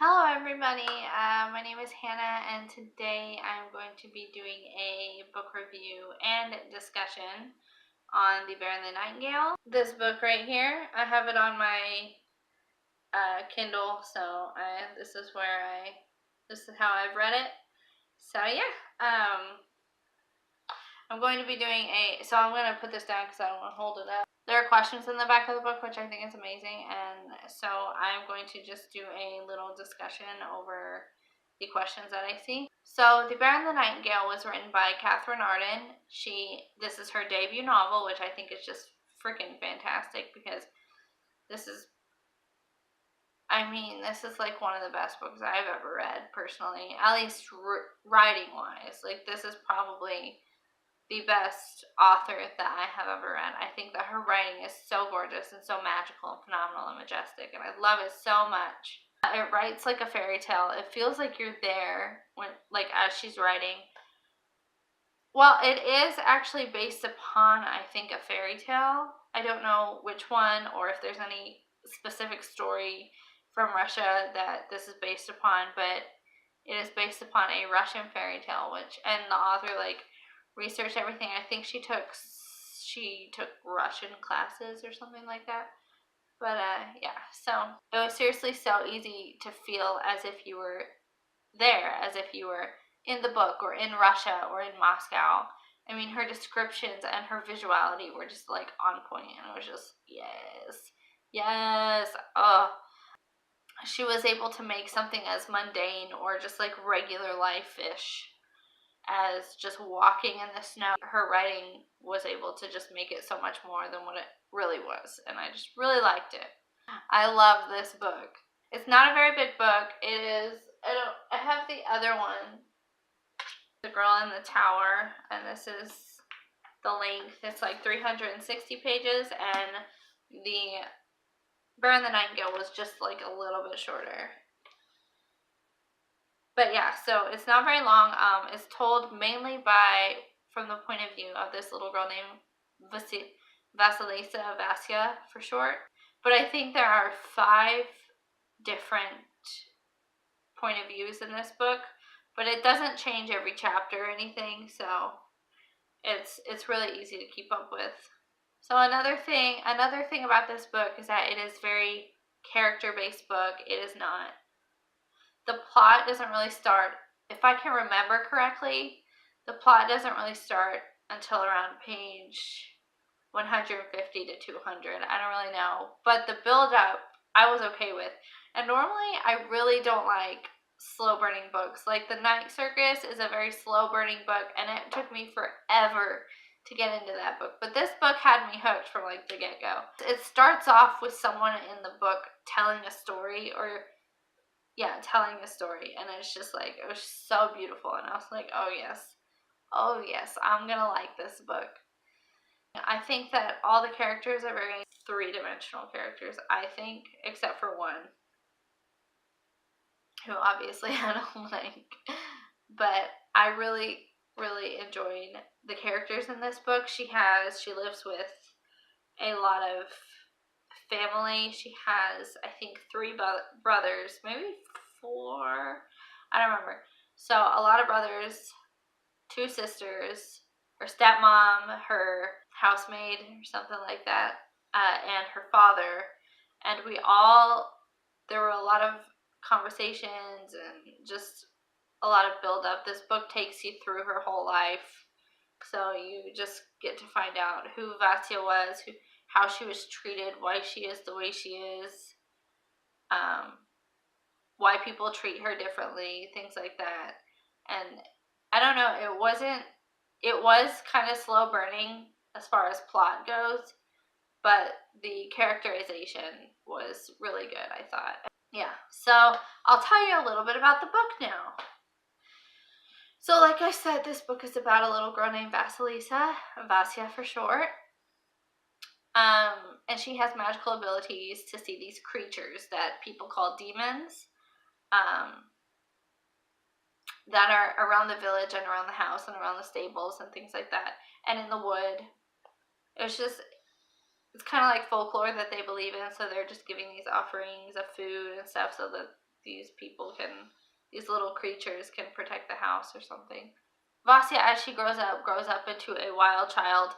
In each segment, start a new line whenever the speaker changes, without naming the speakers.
Hello everybody, my name is Hannah and today I'm going to be doing a book review and discussion on The Bear and the Nightingale. This book right here, I have it on my Kindle, so this is how I've read it. So yeah, I'm going to be doing I'm going to put this down because I don't want to hold it up. There are questions in the back of the book, which I think is amazing, and so I'm going to just do a little discussion over the questions that I see. So, The Bear and the Nightingale was written by Katherine Arden. This is her debut novel, which I think is just freaking fantastic because this is like one of the best books I've ever read, personally, at least writing-wise. Like, this is probably the best author that I have ever read. I think that her writing is so gorgeous and so magical and phenomenal and majestic, and I love it so much. It writes like a fairy tale. It feels like you're there as she's writing. Well, it is actually based upon, I think, a fairy tale. I don't know which one or if there's any specific story from Russia that this is based upon, but it is based upon a Russian fairy tale, and the author researched everything. I think she took Russian classes or something like that. But yeah, so it was seriously so easy to feel as if you were there, as if you were in the book or in Russia or in Moscow. I mean, her descriptions and her visuality were just like on point, and it was just yes. Oh, she was able to make something as mundane or just like regular life-ish as just walking in the snow. Her writing was able to just make it so much more than what it really was, and I just really liked it. I love this book. It's not a very big book. It is, I have the other one, The Girl in the Tower, and this is the length. It's like 360 pages, and the Bear and the Nightingale was just like a little bit shorter. But yeah, so it's not very long. It's told mainly from the point of view of this little girl named Vasya for short. But I think there are 5 different point of views in this book, but it doesn't change every chapter or anything, so it's really easy to keep up with. So another thing about this book is that it is very character-based book. It is not. The plot doesn't really start, if I can remember correctly, the plot doesn't really start until around page 150 to 200. I don't really know. But the build-up, I was okay with. And normally, I really don't like slow-burning books. Like, The Night Circus is a very slow-burning book, and it took me forever to get into that book. But this book had me hooked from, like, the get-go. It starts off with someone in the book telling a story, and it's just like, it was so beautiful, and I was like, oh yes, I'm gonna like this book. I think that all the characters are very three-dimensional characters, I think, except for one, who obviously I don't like, but I really, really enjoyed the characters in this book. She lives with a lot of family. She has, I think, 3 brothers, maybe 4, I don't remember. So a lot of brothers, 2 sisters, her stepmom, her housemaid or something like that, and her father. And there were a lot of conversations and just a lot of build up. This book takes you through her whole life, so you just get to find out who Vasya was, how she was treated, why she is the way she is, why people treat her differently, things like that. And I don't know, it was kind of slow burning as far as plot goes, but the characterization was really good, I thought. Yeah, so I'll tell you a little bit about the book now. So like I said, this book is about a little girl named Vasya for short. And she has magical abilities to see these creatures that people call demons, that are around the village and around the house and around the stables and things like that, and in the wood. It's kind of like folklore that they believe in, so they're just giving these offerings of food and stuff so that these little creatures can protect the house or something. Vasya, as she grows up into a wild child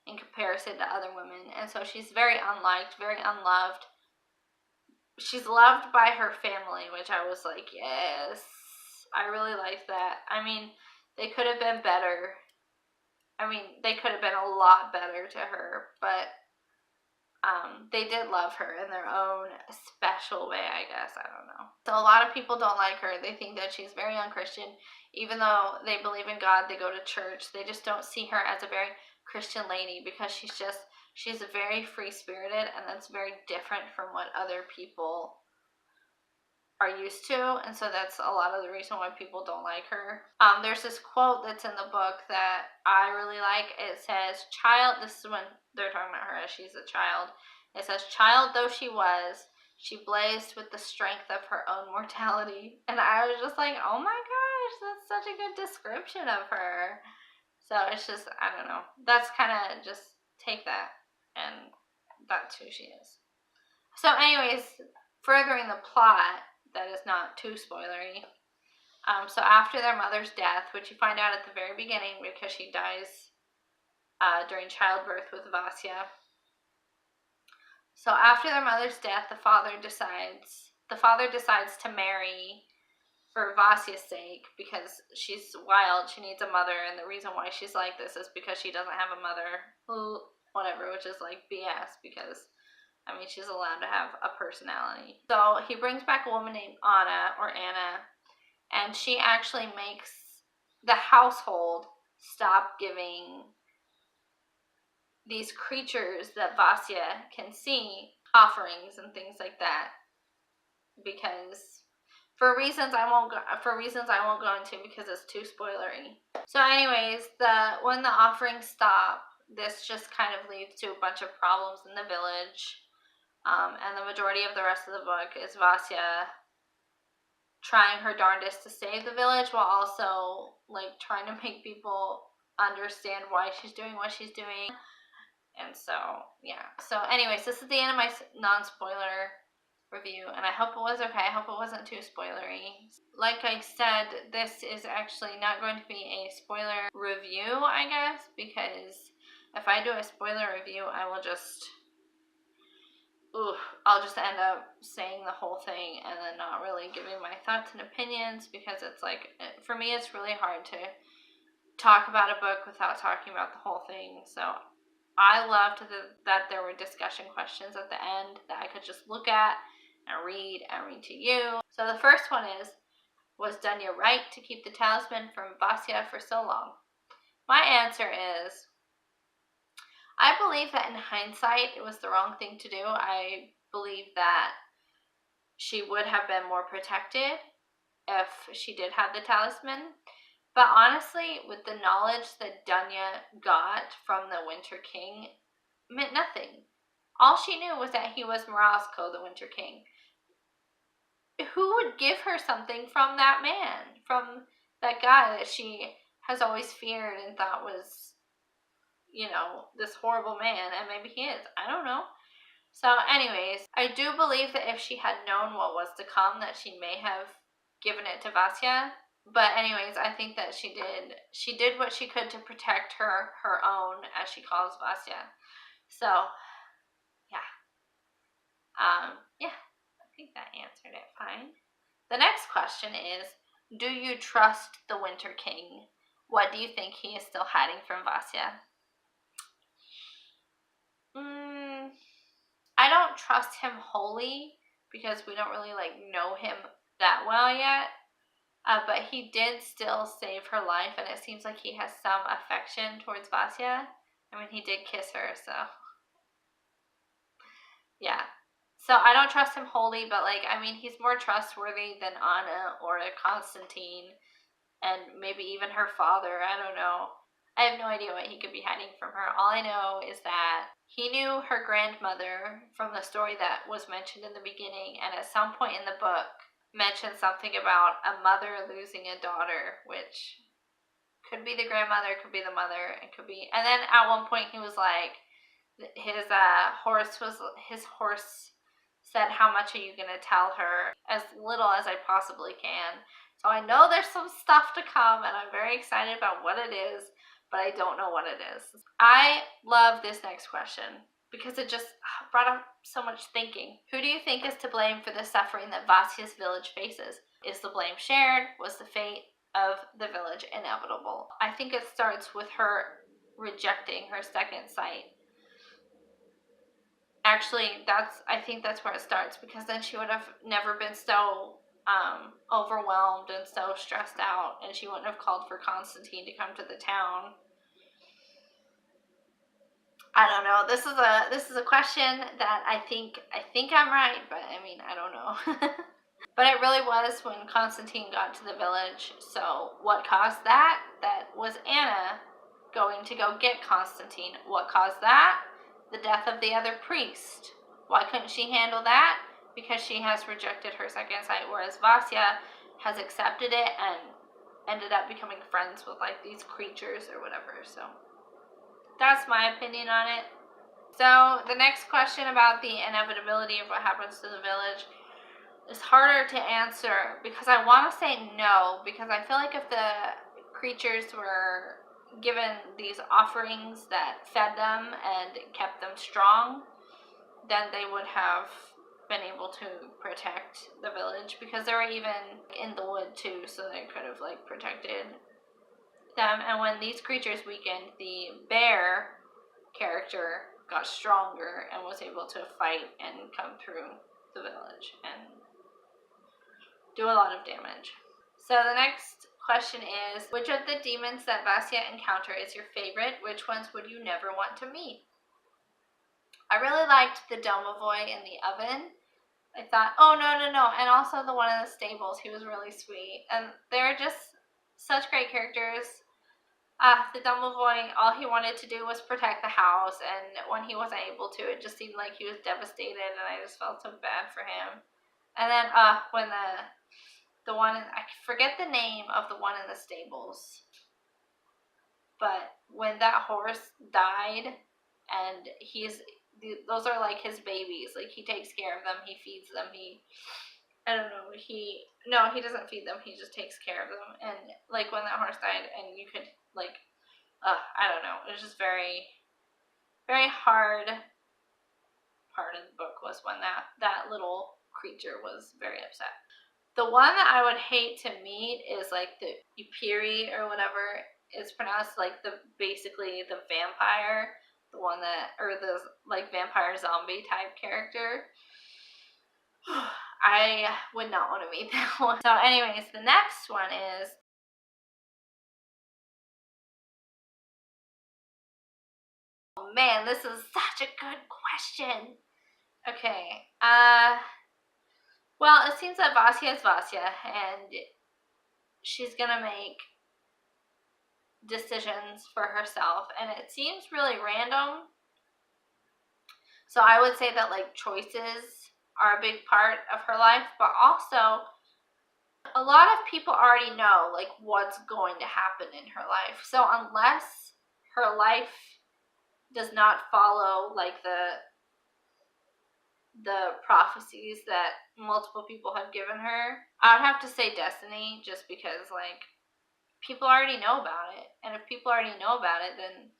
in comparison to other women, and so she's very unliked, very unloved. She's loved by her family, which I was like, yes, I really like that. I mean, they could have been better. I mean, they could have been a lot better to her, but they did love her in their own special way, I guess. I don't know. So a lot of people don't like her. They think that she's very unchristian. Even though they believe in God, they go to church. They just don't see her as a very Christian lady because she's very free-spirited, and that's very different from what other people are used to, and so that's a lot of the reason why people don't like her. There's this quote that's in the book that I really like. It says, this is when they're talking about her as she's a child. It says, child though she was, she blazed with the strength of her own mortality. And I was just like, oh my gosh, that's such a good description of her. So it's just, I don't know. That's kind of just take that, and that's who she is. So anyways, furthering the plot, that is not too spoilery. So after their mother's death, which you find out at the very beginning because she dies during childbirth with Vasya. So after their mother's death, the father decides to marry for Vasya's sake because she's wild. She needs a mother, and the reason why she's like this is because she doesn't have a mother. Whatever, which is like BS because I mean, she's allowed to have a personality. So he brings back a woman named Anna, and she actually makes the household stop giving these creatures that Vasya can see offerings and things like that, because for reasons I won't go into because it's too spoilery. So anyways, when the offerings stop, this just kind of leads to a bunch of problems in the village. And the majority of the rest of the book is Vasya trying her darndest to save the village while also like trying to make people understand why she's doing what she's doing. And so yeah, so anyways, this is the end of my non-spoiler review, and I hope it was okay. I hope it wasn't too spoilery. Like I said, this is actually not going to be a spoiler review, I guess, because if I do a spoiler review, I'll just end up saying the whole thing and then not really giving my thoughts and opinions, because it's like, for me, it's really hard to talk about a book without talking about the whole thing. So I loved that there were discussion questions at the end that I could just look at and read to you. So the first one is, was Dunya right to keep the talisman from Vasya for so long? My answer is, I believe that in hindsight, it was the wrong thing to do. I believe that she would have been more protected if she did have the talisman. But honestly, with the knowledge that Dunya got from the Winter King, meant nothing. All she knew was that he was Morozko, the Winter King. Who would give her something from that man? From that guy that she has always feared and thought was, this horrible man, and maybe he is. I don't know. So anyways, I do believe that if she had known what was to come, that she may have given it to Vasya. But anyways, I think that she did what she could to protect her own, as she calls Vasya. So, yeah. I think that answered it fine. The next question is, do you trust the Winter King? What do you think he is still hiding from Vasya? I don't trust him wholly because we don't really know him that well yet. But he did still save her life, and it seems like he has some affection towards Vasya. I mean, he did kiss her, so yeah. So I don't trust him wholly, but he's more trustworthy than Anna or Constantine, and maybe even her father. I don't know. I have no idea what he could be hiding from her. All I know is that he knew her grandmother from the story that was mentioned in the beginning, and at some point in the book mentioned something about a mother losing a daughter, which could be the grandmother, could be the mother, and could be. And then at one point he was like, his horse said, how much are you going to tell her? As little as I possibly can. So I know there's some stuff to come, and I'm very excited about what it is, but I don't know what it is. I love this next question because it just brought up so much thinking. Who do you think is to blame for the suffering that Vasya's village faces? Is the blame shared? Was the fate of the village inevitable? I think it starts with her rejecting her second sight. Actually, I think that's where it starts, because then she would have never been so overwhelmed and so stressed out, and she wouldn't have called for Constantine to come to the town. I don't know. This is a question that I think I'm right, but I mean, I don't know. But it really was when Constantine got to the village. So what caused that? That was Anna going to go get Constantine. What caused that? The death of the other priest. Why couldn't she handle that? Because she has rejected her second sight, whereas Vasya has accepted it and ended up becoming friends with like these creatures or whatever. So that's my opinion on it. So the next question about the inevitability of what happens to the village is harder to answer, because I want to say no, because I feel like if the creatures were given these offerings that fed them and kept them strong, then they would have been able to protect the village, because they were even in the wood too, so they could have like protected them. And when these creatures weakened, the bear character got stronger and was able to fight and come through the village and do a lot of damage. So the next question is, which of the demons that Vasya encounter is your favorite? Which ones would you never want to meet? I really liked the Domovoy in the oven. I thought, oh, no. And also the one in the stables. He was really sweet. And they're just such great characters. The Domovoy, all he wanted to do was protect the house. And when he wasn't able to, it just seemed like he was devastated. And I just felt so bad for him. And then when the one, I forget the name of the one in the stables. But when that horse died, and those are like his babies. Like, he takes care of them, he feeds them, he doesn't feed them, he just takes care of them. And like when that horse died, and you could like, I don't know, it was just very, very hard part of the book was when that little creature was very upset. The one that I would hate to meet is like the Upiri or whatever it's pronounced, like basically the vampire, the one that, or the like vampire zombie type character. I would not want to meet that one. So anyways, the next one is, oh man, this is such a good question. Okay, well, it seems that Vasya is Vasya, and she's gonna make decisions for herself, and it seems really random. So I would say that like choices are a big part of her life, but also a lot of people already know like what's going to happen in her life. So unless her life does not follow like the prophecies that multiple people have given her, I would have to say destiny, just because like people already know about it. And if people already know about it, then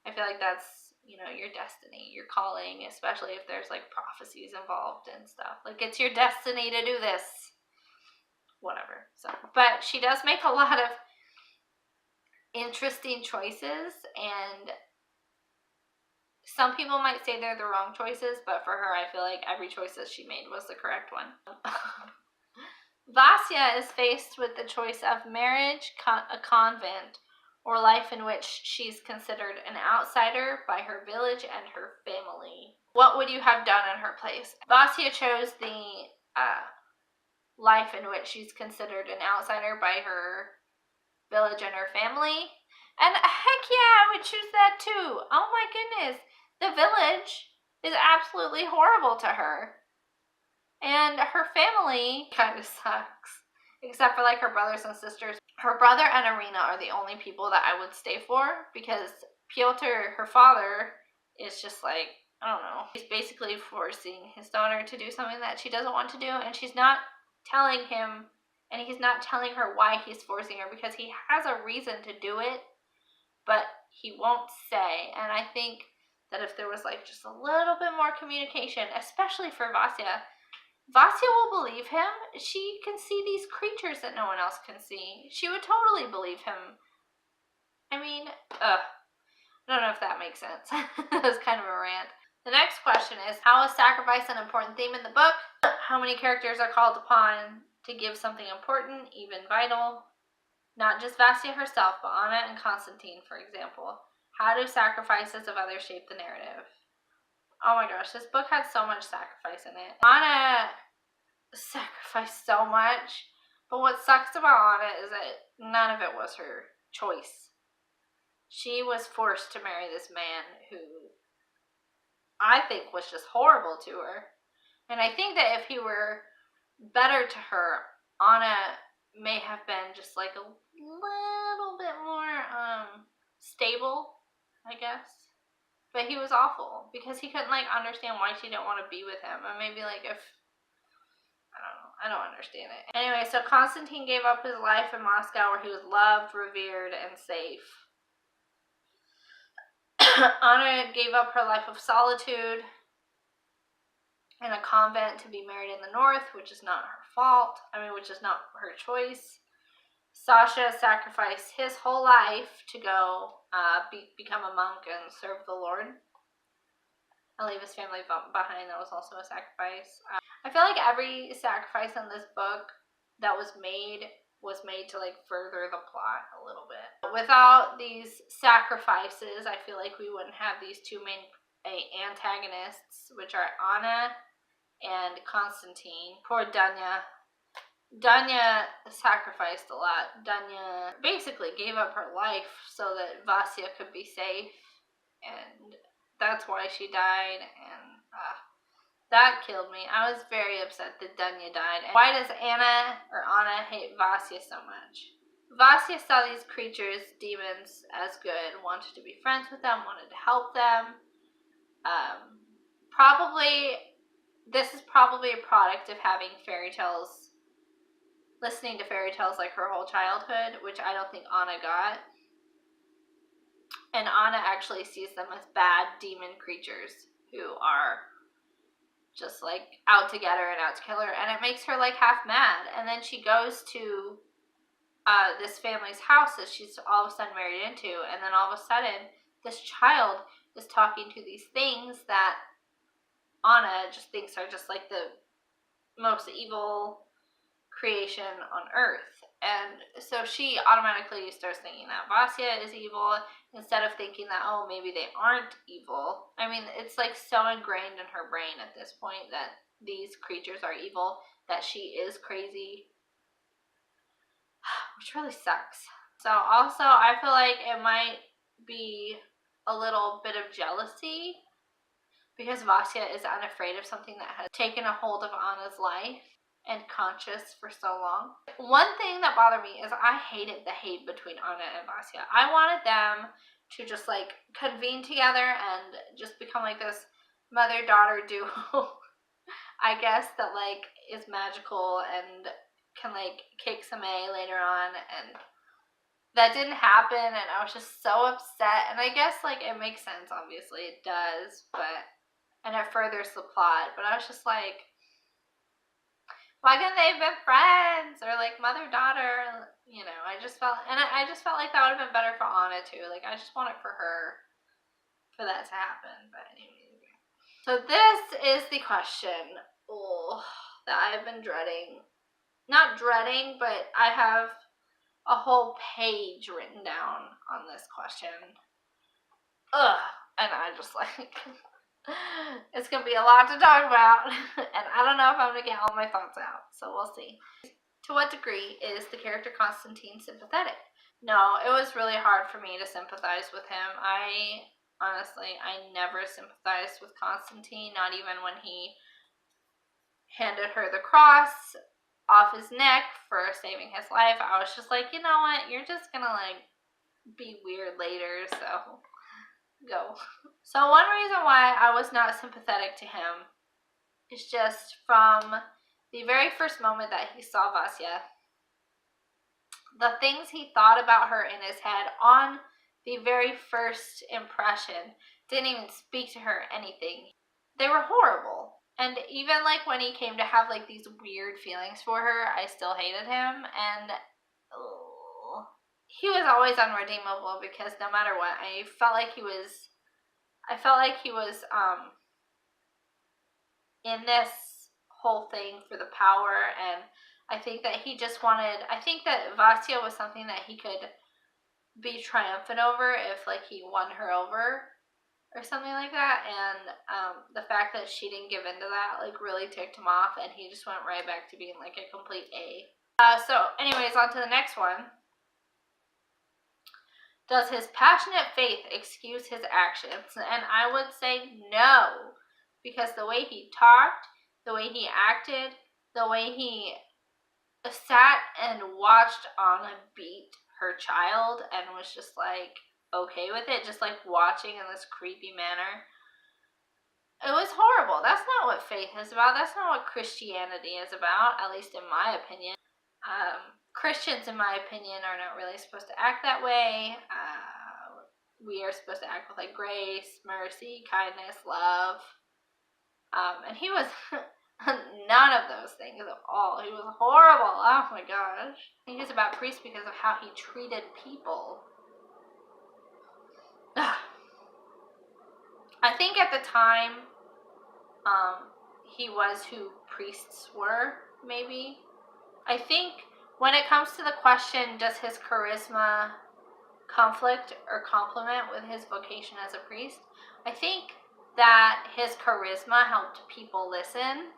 I feel like that's, your destiny, your calling, especially if there's like prophecies involved and stuff. Like, it's your destiny to do this. Whatever. So, but she does make a lot of interesting choices, and some people might say they're the wrong choices, but for her, I feel like every choice that she made was the correct one. Vasya is faced with the choice of marriage, a convent, or life in which she's considered an outsider by her village and her family. What would you have done in her place? Vasya chose the life in which she's considered an outsider by her village and her family. And heck yeah, I would choose that too. Oh my goodness. The village is absolutely horrible to her. And her family kind of sucks. Except for like her brothers and sisters. Her brother and Irina are the only people that I would stay for, because Pyotr, her father, is just like I don't know. He's basically forcing his daughter to do something that she doesn't want to do, and she's not telling him, and he's not telling her why he's forcing her, because he has a reason to do it, but he won't say. And I think that if there was like just a little bit more communication, especially for Vasya will believe him. She can see these creatures that no one else can see. She would totally believe him. I mean, I don't know if that makes sense. That was kind of a rant. The next question is, how is sacrifice an important theme in the book? How many characters are called upon to give something important, even vital? Not just Vasya herself, but Anna and Constantine, for example. How do sacrifices of others shape the narrative? Oh my gosh, this book had so much sacrifice in it. Anna sacrificed so much, but what sucks about Anna is that none of it was her choice. She was forced to marry this man who I think was just horrible to her. And I think that if he were better to her, Anna may have been just like a little bit more stable, I guess. But he was awful because he couldn't like understand why she didn't want to be with him. And maybe like if I don't know. I don't understand it. Anyway, so Constantine gave up his life in Moscow where he was loved, revered, and safe. Anna gave up her life of solitude in a convent to be married in the north, which is not her fault. Which is not her choice. Sasha sacrificed his whole life to go become a monk and serve the Lord and leave his family behind. That was also a sacrifice. I feel like every sacrifice in this book that was made to like further the plot a little bit. Without these sacrifices, I feel like we wouldn't have these two main antagonists, which are Anna and Constantine. Poor Dunya. Dunya sacrificed a lot. Dunya basically gave up her life so that Vasya could be safe, and that's why she died, and that killed me. I was very upset that Dunya died. And why does Anna hate Vasya so much? Vasya saw these creatures, demons, as good, wanted to be friends with them, wanted to help them. This is probably a product of having fairy tales, listening to fairy tales like her whole childhood, which I don't think Anna got. And Anna actually sees them as bad demon creatures who are just like out to get her and out to kill her, and it makes her like half mad. And then she goes to this family's house that she's all of a sudden married into, and then all of a sudden this child is talking to these things that Anna just thinks are just like the most evil creation on earth. And so she automatically starts thinking that Vasya is evil, instead of thinking that, oh, maybe they aren't evil. It's like so ingrained in her brain at this point that these creatures are evil, that she is crazy, which really sucks. So also, I feel like it might be a little bit of jealousy because Vasya is unafraid of something that has taken a hold of Anna's life and conscious for so long. One thing that bothered me is I hated the hate between Anna and Vasya. I wanted them to just like convene together and just become like this mother-daughter duo, I guess, that like is magical and can like kick some A later on, and that didn't happen, and I was just so upset. And I guess like it makes sense, obviously it does, and it furthers the plot, but I was just like, why couldn't they have been friends or like mother-daughter? I just felt like that would have been better for Anna too. Like I just want it for her, for that to happen. But anyway, so this is the question that I've been dreading. Not dreading, but I have a whole page written down on this question. And I just like it's gonna be a lot to talk about, and I don't know if I'm gonna get all my thoughts out, so we'll see. To what degree is the character Constantine sympathetic? No, it was really hard for me to sympathize with him. I never sympathized with Constantine, not even when he handed her the cross off his neck for saving his life. I was just like, you know what, you're just gonna like be weird later, so go. So one reason why I was not sympathetic to him is just from the very first moment that he saw Vasya, the things he thought about her in his head on the very first impression didn't even speak to her anything. They were horrible. And even like when he came to have like these weird feelings for her, I still hated him. And he was always unredeemable because no matter what, I felt like he was in this whole thing for the power, and I think that he just wanted, I think that Vasya was something that he could be triumphant over if like he won her over or something like that, and the fact that she didn't give into that like really ticked him off, and he just went right back to being like a complete A. So anyways, on to the next one. Does his passionate faith excuse his actions? And I would say no, because the way he talked, the way he acted, the way he sat and watched Anna beat her child and was just like okay with it, just like watching in this creepy manner. It was horrible. That's not what faith is about. That's not what Christianity is about, at least in my opinion. Christians, in my opinion, are not really supposed to act that way. We are supposed to act with like grace, mercy, kindness, love. And he was none of those things at all. He was horrible. Oh my gosh. I think it's about priests because of how he treated people. I think at the time, he was who priests were, maybe. I think when it comes to the question, does his charisma conflict or complement with his vocation as a priest, I think that his charisma helped people listen.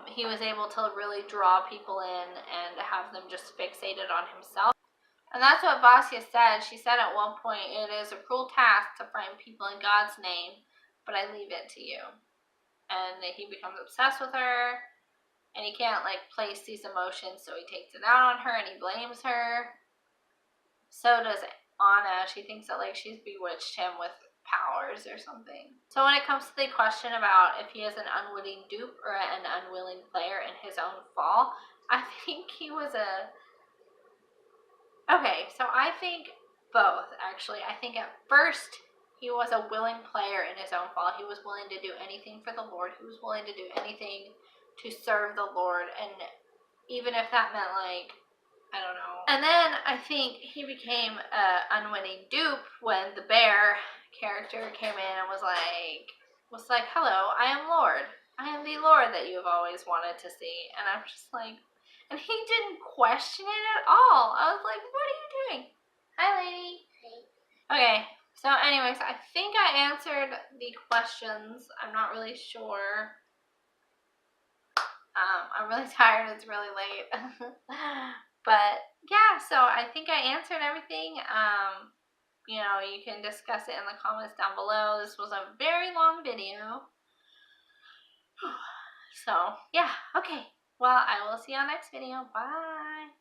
He was able to really draw people in and have them just fixated on himself. And that's what Vasya said. She said at one point, it is a cruel task to find people in God's name, but I leave it to you. And he becomes obsessed with her, and he can't like place these emotions, so he takes it out on her and he blames her. So does Anna. She thinks that like she's bewitched him with powers or something. So when it comes to the question about if he is an unwitting dupe or an unwilling player in his own fall, I think he was okay, so I think both, actually. I think at first he was a willing player in his own fall. He was willing to do anything for the Lord. He was willing to do anything to serve the Lord, and even if that meant like, I don't know. And then I think he became an unwitting dupe when the bear character came in and was like, hello, I am Lord. I am the Lord that you have always wanted to see. And I'm just like, and he didn't question it at all. I was like, what are you doing? Hi, lady. Hey. Okay, so anyways, I think I answered the questions. I'm not really sure. I'm really tired. It's really late. But yeah, so I think I answered everything. You know, you can discuss it in the comments down below. This was a very long video. So yeah, okay. Well, I will see you on next video. Bye.